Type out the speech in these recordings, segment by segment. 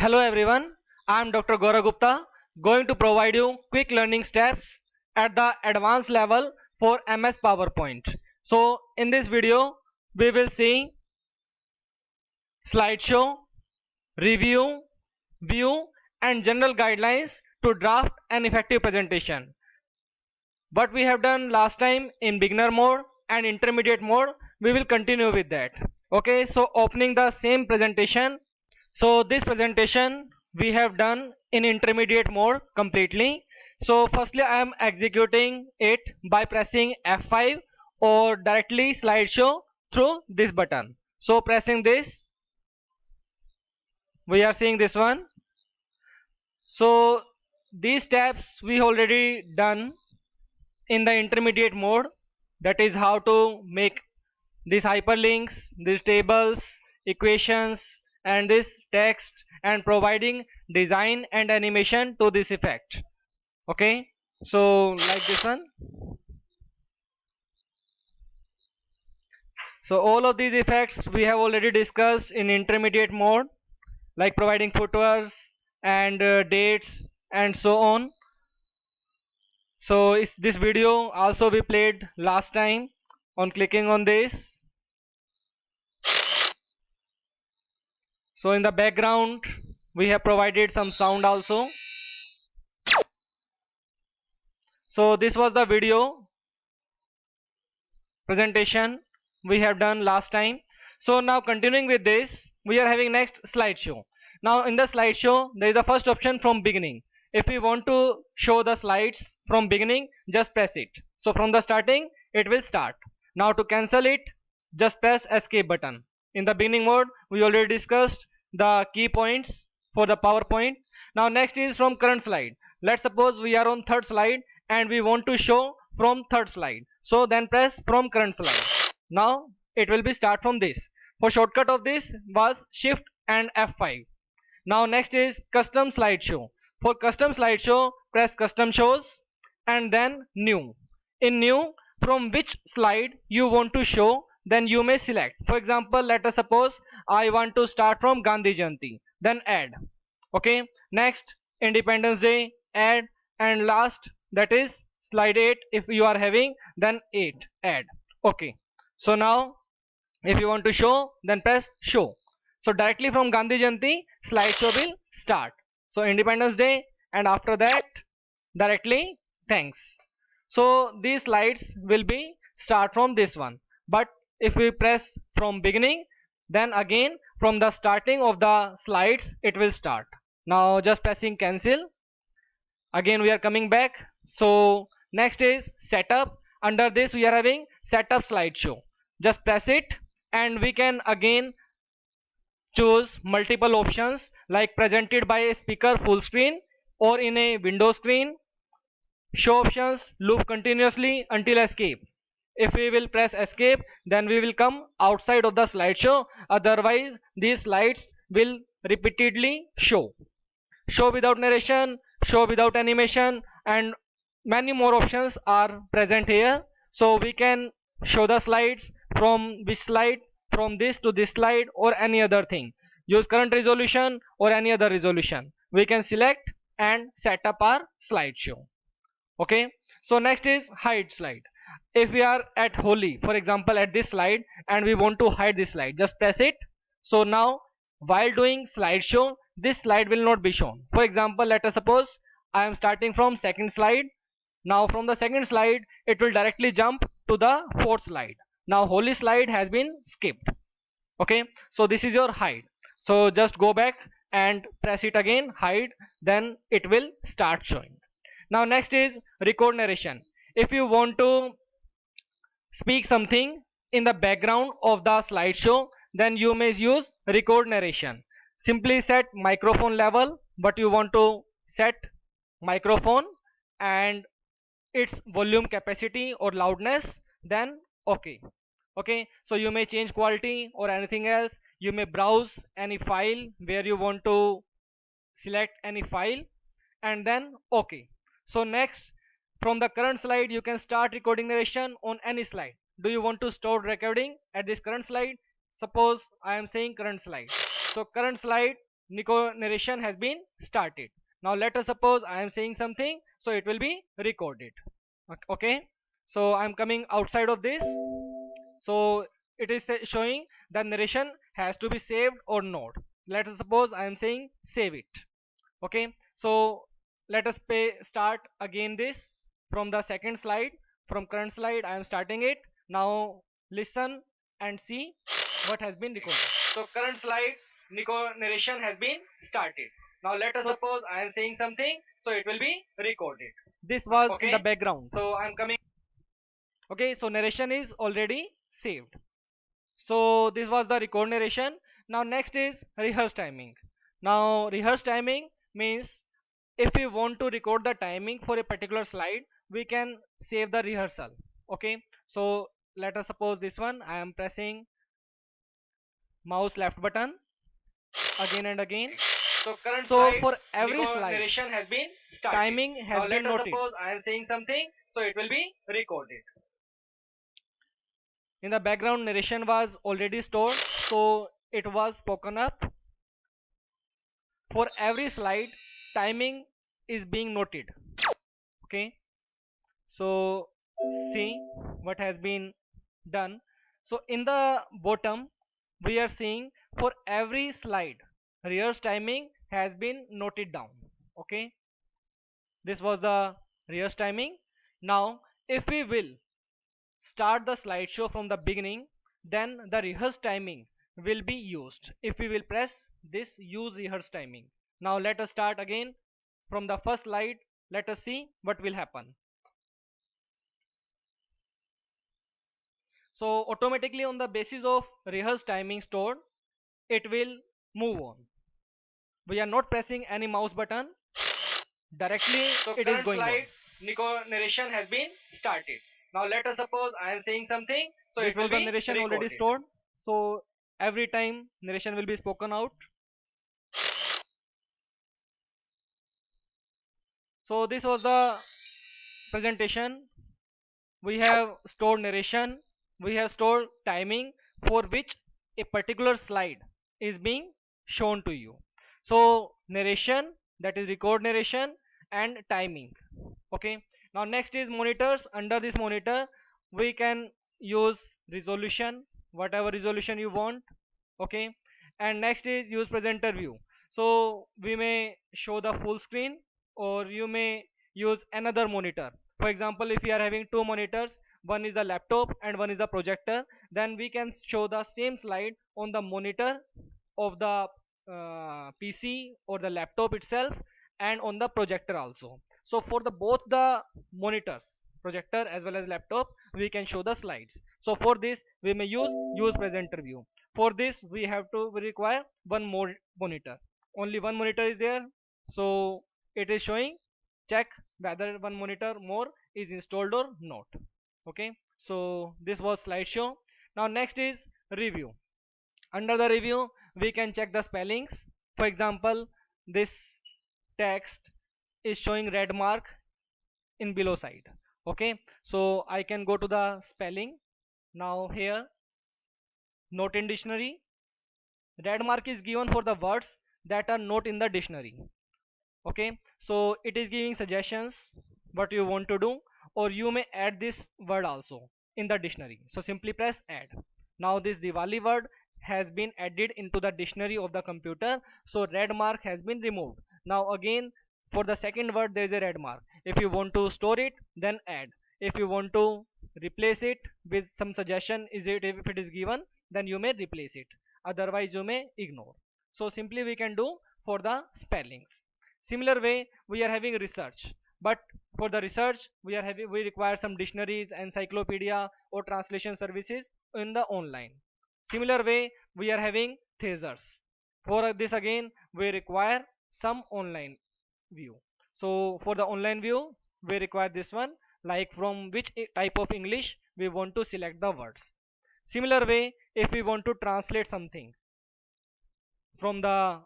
Hello everyone, I am Dr. Gaurav Gupta, going to provide you quick learning steps at the advanced level for MS PowerPoint. So in this video, we will see slideshow, review, view and general guidelines to draft an effective presentation. What we have done last time in beginner mode and intermediate mode, we will continue with that. Okay, so opening the same presentation. So this presentation we have done in intermediate mode completely. So firstly I am executing it by pressing F5 or directly slideshow through this button. So pressing this, we are seeing this one. So these steps we already done in the intermediate mode, that is how to make these hyperlinks, these tables, equations and this text and providing design and animation to this effect. Okay, so like this one. So all of these effects we have already discussed in intermediate mode, like providing footers and dates and so on. So this video also we played last time. On clicking on this, so in the background we have provided some sound also. So this was the video presentation we have done last time. So now continuing with this, we are having next slideshow. Now in the slideshow there is the first option from beginning. If we want to show the slides from beginning, just press it. So from the starting it will start. Now to cancel it, just press escape button. In the beginning mode we already discussed the key points for the PowerPoint. Now next is from current slide. Let's suppose we are on third slide and we want to show from third slide. So then press from current slide. Now it will be start from this. For shortcut of this was shift and F5. Now next is custom slideshow. For custom slideshow, press custom shows and then new. In new, from which slide you want to show, then you may select. For example, let us suppose I want to start from Gandhi Jayanti, then add. Okay, next Independence Day, add, and last, that is slide 8 if you are having, then 8 add. Okay, so now if you want to show, then press show. So directly from Gandhi Jayanti, slideshow will start. So Independence Day and after that directly thanks. So these slides will be start from this one. But if we press from beginning, then again from the starting of the slides it will start. Now just pressing cancel. Again we are coming back. So next is setup. Under this we are having setup slideshow. Just press it and we can again choose multiple options like presented by a speaker full screen or in a window screen. Show options, loop continuously until escape. If we will press escape, then we will come outside of the slideshow. Otherwise, these slides will repeatedly show. Show without narration, show without animation, and many more options are present here. So we can show the slides from which slide, from this to this slide or any other thing. Use current resolution or any other resolution. We can select and set up our slideshow. Okay, so next is hide slide. If we are at Holi, for example at this slide, and we want to hide this slide, just press it. So now while doing slideshow, this slide will not be shown. For example, let us suppose I am starting from second slide. Now from the second slide it will directly jump to the fourth slide. Now Holi slide has been skipped. Okay, so this is your hide. So just go back and press it again, hide, then it will start showing. Now next is record narration. If you want to speak something in the background of the slideshow, then you may use record narration. Simply set microphone level, but you want to set microphone and its volume capacity or loudness, then okay. Okay, so you may change quality or anything else. You may browse any file where you want to select any file and then okay. So next, from the current slide you can start recording narration on any slide. Do you want to start recording at this current slide? Suppose I am saying current slide. So current slide, narration has been started. Now let us suppose I am saying something, so it will be recorded. Okay, so I'm coming outside of this. So it is showing the narration has to be saved or not. Let us suppose I am saying save it. Okay, so let us start again this from the second slide. From current slide I am starting it. Now listen and see what has been recorded. So current slide narration has been started. Now let us suppose I am saying something, so it will be recorded. This was in the background. So I am coming. Okay, so narration is already saved. So this was the record narration. Now next is rehearse timing. Now rehearse timing means if we want to record the timing for a particular slide, we can save the rehearsal. Okay, so let us suppose this one. I am pressing mouse left button again and again. So current slide, for every slide narration has been started. Timing has now been let us noted. Suppose I am saying something, so it will be recorded. In the background narration was already stored, so it was spoken up. For every slide timing is being noted. Okay, so see what has been done. So in the bottom we are seeing for every slide rehearse timing has been noted down. Okay, this was the rehearse timing. Now if we will start the slideshow from the beginning, then the rehearse timing will be used. If we will press this use rehearse timing. Now let us start again from the first slide. Let us see what will happen. So automatically on the basis of rehearse timing stored, it will move on. We are not pressing any mouse button. Directly so it is going slide, on. Narration has been started. Now let us suppose I am saying something. So this it will be narration recorded. Already stored. So every time narration will be spoken out. So this was the presentation. We have stored narration. We have stored timing for which a particular slide is being shown to you. So narration, that is record narration, and timing. Okay, now next is monitors. Under this monitor we can use resolution, whatever resolution you want. Okay, and next is use presenter view. So we may show the full screen, or you may use another monitor. For example, if we are having two monitors, one is the laptop and one is the projector, then we can show the same slide on the monitor of the PC or the laptop itself, and on the projector also. So for the both the monitors, projector as well as laptop, we can show the slides. So for this we may use presenter view. For this we require one more monitor. Only one monitor is there, so it is showing check whether one monitor more is installed or not. Okay, so this was slideshow. Now next is review. Under the review we can check the spellings. For example, this text is showing red mark in below side. Okay, so I can go to the spelling. Now here, not in dictionary, red mark is given for the words that are not in the dictionary. Okay, so it is giving suggestions what you want to do, or you may add this word also in the dictionary. So simply press add. Now this Diwali word has been added into the dictionary of the computer, so red mark has been removed. Now again, for the second word there is a red mark. If you want to store it, then add. If you want to replace it with some suggestion, is it if it is given, then you may replace it, otherwise you may ignore. So simply we can do for the spellings. Similar way we are having research, but for the research we require some dictionaries, encyclopedia, or translation services in the online. Similar way we are having thesaurs. For this again we require some online view. So for the online view we require this one, like from which type of English we want to select the words. Similar way, if we want to translate something from the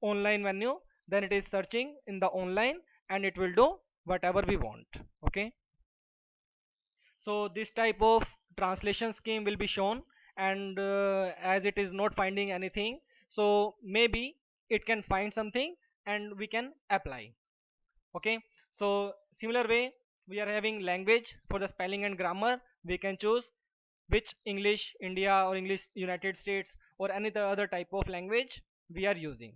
online menu, then it is searching in the online and it will do whatever we want. Okay, so this type of translation scheme will be shown, and as it is not finding anything, so maybe it can find something and we can apply. Okay, so similar way we are having language. For the spelling and grammar, we can choose which English India or English United States or any other type of language we are using.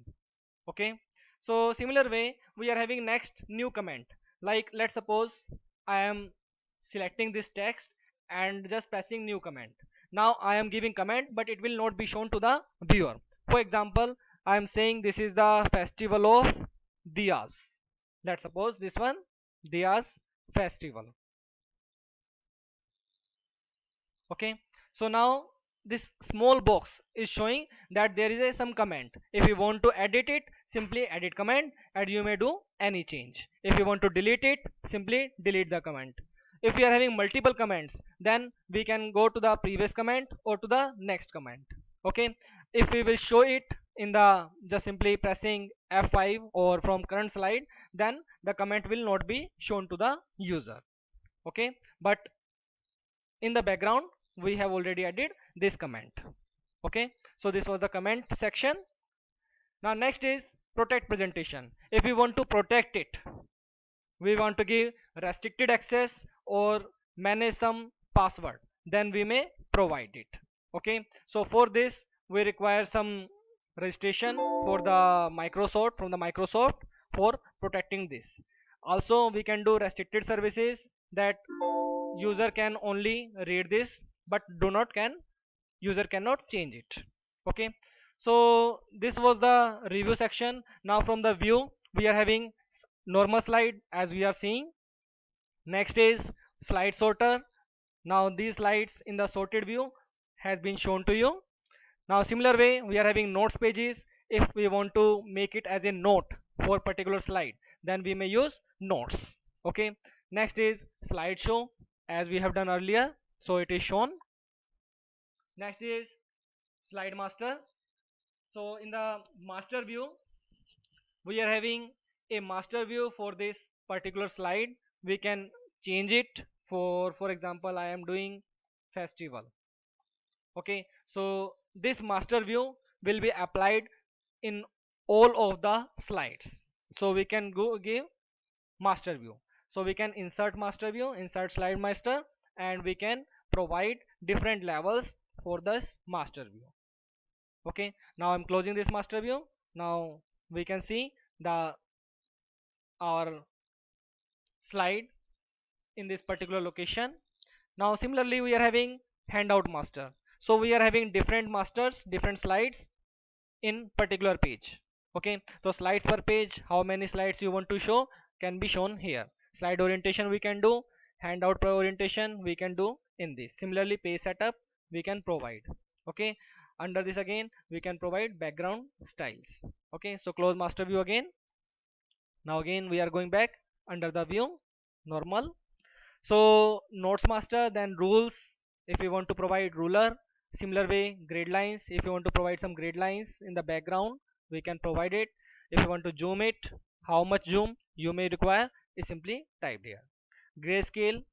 Okay, so similar way we are having next new comment. Like let's suppose I am selecting this text and just pressing new comment. Now I am giving comment, but it will not be shown to the viewer. For example, I am saying this is the festival of diyas. Let's suppose this one, diyas festival. Okay, so now this small box is showing that there is some comment. If you want to edit it, simply edit comment and you may do any change. If you want to delete it, simply delete the comment. If we are having multiple comments, then we can go to the previous comment or to the next comment. Okay, if we will show it in the just simply pressing F5 or from current slide, then the comment will not be shown to the user. Okay, but in the background we have already added this comment. Okay, so this was the comment section. Now next is protect presentation. If we want to protect it, we want to give restricted access or manage some password, then we may provide it. Okay, so for this we require some registration for the Microsoft, from the Microsoft, for protecting this. Also we can do restricted services, that user can only read this but do not can user cannot change it. Okay, so this was the review section. Now from the view we are having normal slide as we are seeing. Next is slide sorter. Now these slides in the sorted view has been shown to you. Now similar way we are having notes pages. If we want to make it as a note for particular slide, then we may use notes. Okay, next is slideshow as we have done earlier, so it is shown. Next is slide master. So in the master view we are having a master view for this particular slide. We can change it. For example, I am doing festival. Okay, so this master view will be applied in all of the slides. So we can go give master view. So we can insert master view, insert slide master, and we can provide different levels for this master view. Okay, now I'm closing this master view. Now we can see the our slide in this particular location. Now similarly we are having handout master. So we are having different masters, different slides in particular page. Okay, so slides per page, how many slides you want to show can be shown here. Slide orientation we can do, handout per orientation we can do in this. Similarly page setup we can provide. Okay, under this again we can provide background styles. Okay, so close master view again. Now again we are going back under the view normal. So notes master, then rules. If you want to provide ruler, similar way grade lines. If you want to provide some grade lines in the background, we can provide it. If you want to zoom it, how much zoom you may require is simply typed here. Grayscale.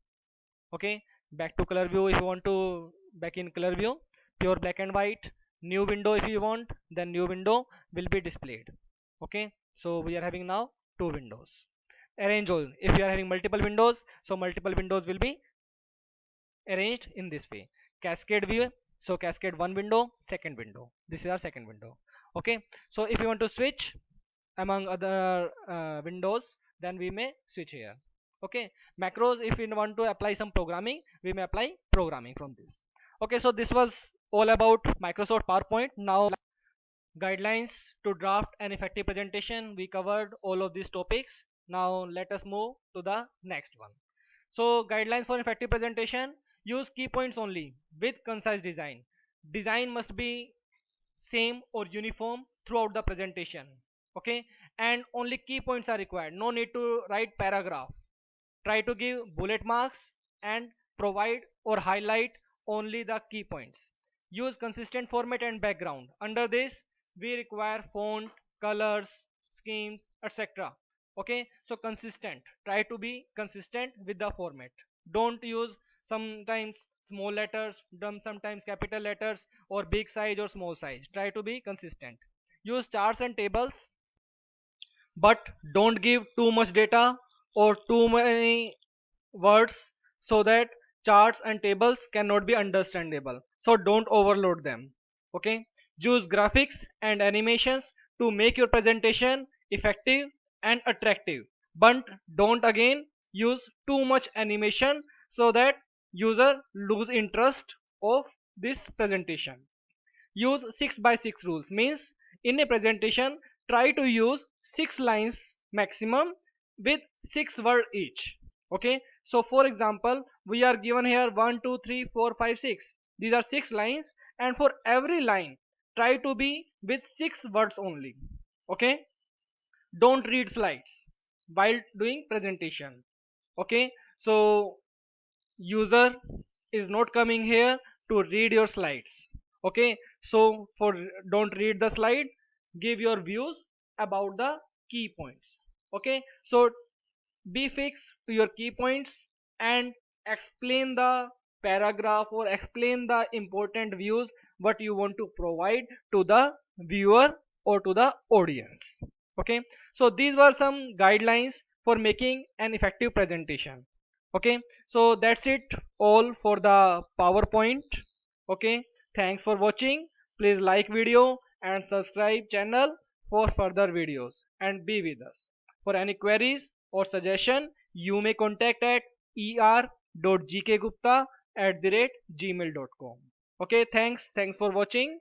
Okay, back to color view. If you want to back in color view, pure black and white. New window if you want, then new window will be displayed. Okay, so we are having now two windows. Arrange all. If you are having multiple windows, so multiple windows will be arranged in this way. Cascade view. So cascade one window, second window. This is our second window. Okay, so if you want to switch among other windows, then we may switch here. Okay, macros, if we want to apply some programming, we may apply programming from this. Okay, so this was all about Microsoft PowerPoint. Now guidelines to draft an effective presentation. We covered all of these topics. Now let us move to the next one. So guidelines for effective presentation: use key points only with concise design. Design must be same or uniform throughout the presentation. Okay, and only key points are required. No need to write paragraph. Try to give bullet marks and provide or highlight only the key points. Use consistent format and background. Under this we require font, colors, schemes, etc. Okay, so consistent. Try to be consistent with the format. Don't use sometimes small letters, sometimes capital letters, or big size or small size. Try to be consistent. use charts and tables, but don't give too much data or too many words, so that charts and tables cannot be understandable, so don't overload them. Okay, use graphics and animations to make your presentation effective and attractive, but don't again use too much animation so that user lose interest of this presentation. Use 6 by 6 rules, means in a presentation try to use 6 lines maximum with 6 word each. Okay, so for example we are given here 1 2 3 4 5 6, these are 6 lines, and for every line try to be with 6 words only. Okay, don't read slides while doing presentation. Okay, so user is not coming here to read your slides. Okay, so for don't read the slide, give your views about the key points. Okay, so be fixed to your key points and explain the paragraph or explain the important views what you want to provide to the viewer or to the audience. Okay, so these were some guidelines for making an effective presentation. Okay, so that's it all for the PowerPoint. Okay, thanks for watching. Please like video and subscribe channel for further videos, and be with us. For any queries or suggestion, you may contact at er.gkgupta@gmail.com. Okay, thanks for watching.